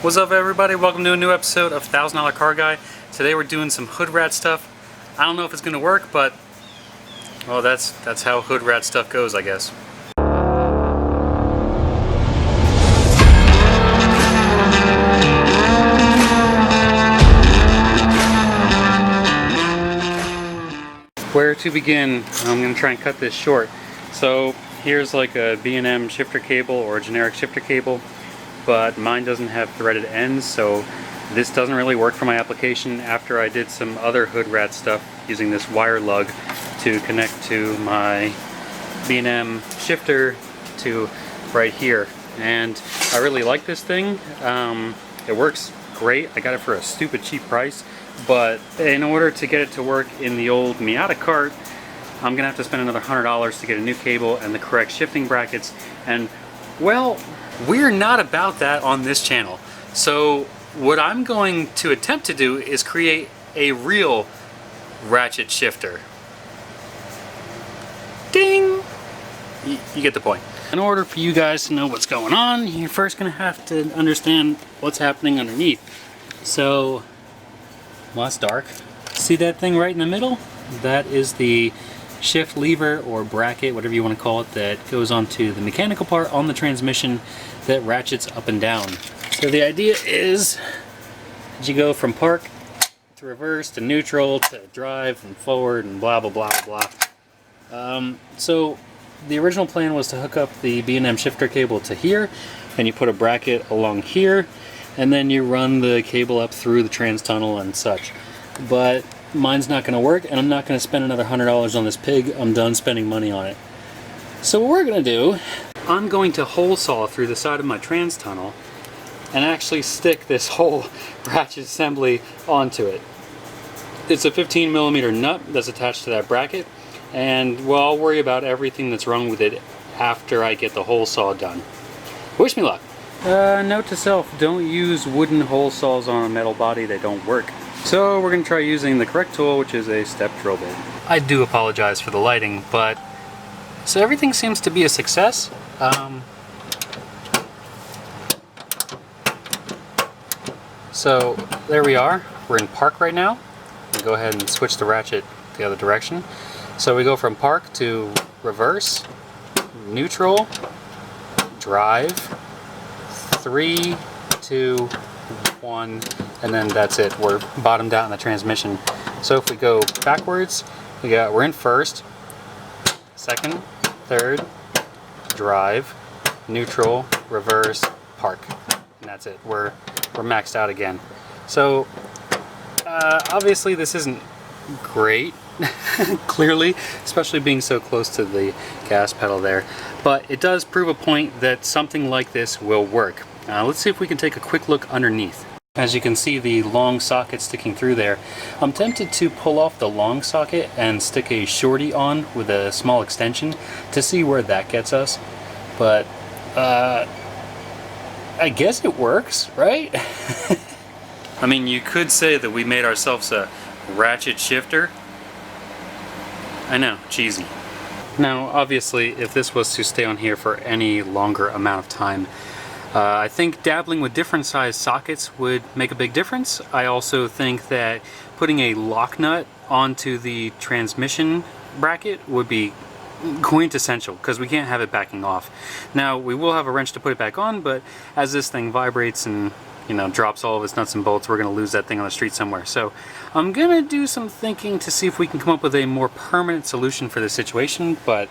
What's up, everybody? Welcome to a new episode of $1,000 Car Guy. Today we're doing some hood rat stuff. I don't know if it's gonna work, but well, that's how hood rat stuff goes, I guess. Where to begin? I'm gonna try and cut this short. So here's like a B&M shifter cable or a generic shifter cable, but mine doesn't have threaded ends, so this doesn't really work for my application. After I did some other hood rat stuff using this wire lug to connect to my B&M shifter to right here, and I really like this thing. It works great. I got it for a stupid cheap price, but in order to get it to work in the old Miata cart, I'm gonna have to spend another $100 to get a new cable and the correct shifting brackets, and well, we're not about that on this channel. So what I'm going to attempt to do is create a real ratchet shifter. Ding! You get the point. In order for you guys to know what's going on, you're first going to have to understand what's happening underneath. So, well, it's dark. See that thing right in the middle? That is the shift lever or bracket, whatever you want to call it, that goes onto the mechanical part on the transmission that ratchets up and down. So the idea is that you go from park to reverse to neutral to drive and forward and blah blah blah blah. So the original plan was to hook up the B&M shifter cable to here, and you put a bracket along here, and then you run the cable up through the trans tunnel and such. But mine's not going to work, and I'm not going to spend another $100 on this pig. I'm done spending money on it. So what we're going to do, I'm going to hole saw through the side of my trans tunnel and actually stick this whole ratchet assembly onto it. It's a 15mm nut that's attached to that bracket, and well, I'll worry about everything that's wrong with it after I get the hole saw done. Wish me luck. Note to self, don't use wooden hole saws on a metal body, they don't work. So we're going to try using the correct tool, which is a step drill bit. I do apologize for the lighting, but so everything seems to be a success. So there we are. We're in park right now. We go ahead and switch the ratchet the other direction. So we go from park to reverse, neutral, drive, 3, 2, 1, and then that's it. We're bottomed out in the transmission. So if we go backwards, we're in first, second, third, drive, neutral, reverse, park, and that's it. We're maxed out again. So obviously this isn't great, clearly, especially being so close to the gas pedal there, but it does prove a point that something like this will work. Let's see if we can take a quick look underneath. As you can see, the long socket sticking through there. I'm tempted to pull off the long socket and stick a shorty on with a small extension to see where that gets us, but I guess it works, right? I mean, you could say that we made ourselves a ratchet shifter. I know, cheesy. Now, obviously, if this was to stay on here for any longer amount of time, I think dabbling with different size sockets would make a big difference. I also think that putting a lock nut onto the transmission bracket would be quintessential, because we can't have it backing off. Now, we will have a wrench to put it back on, but as this thing vibrates and, you know, drops all of its nuts and bolts, we're going to lose that thing on the street somewhere. So I'm going to do some thinking to see if we can come up with a more permanent solution for this situation, but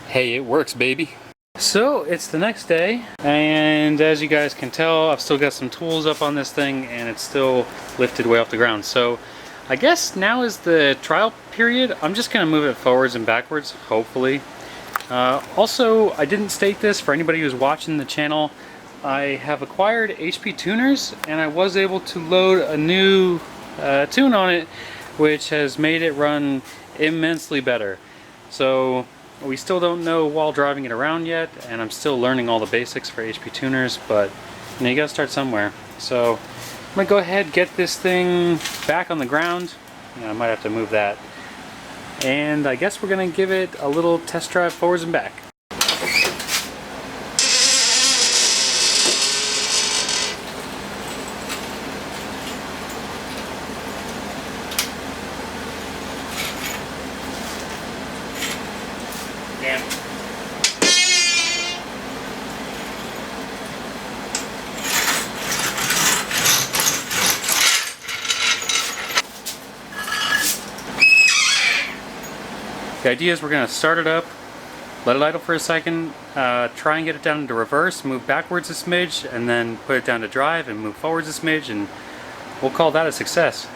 hey, it works, baby. So it's the next day, and as you guys can tell, I've still got some tools up on this thing, and it's still lifted way off the ground. So I guess now is the trial period. I'm just going to move it forwards and backwards, hopefully. Also, I didn't state this for anybody who's watching the channel. I have acquired HP tuners, and I was able to load a new tune on it, which has made it run immensely better. So we still don't know while driving it around yet, and I'm still learning all the basics for HP tuners, but you know, you gotta start somewhere. So I'm gonna go ahead, get this thing back on the ground. I might have to move that. And I guess we're gonna give it a little test drive forwards and back. The idea is we're going to start it up, let it idle for a second, try and get it down into reverse, move backwards a smidge, and then put it down to drive and move forwards a smidge, and we'll call that a success.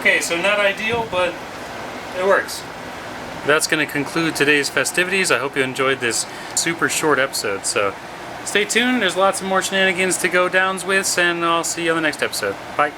Okay, so not ideal, but it works. That's going to conclude today's festivities. I hope you enjoyed this super short episode. So stay tuned. There's lots of more shenanigans to go downs with, and I'll see you on the next episode. Bye.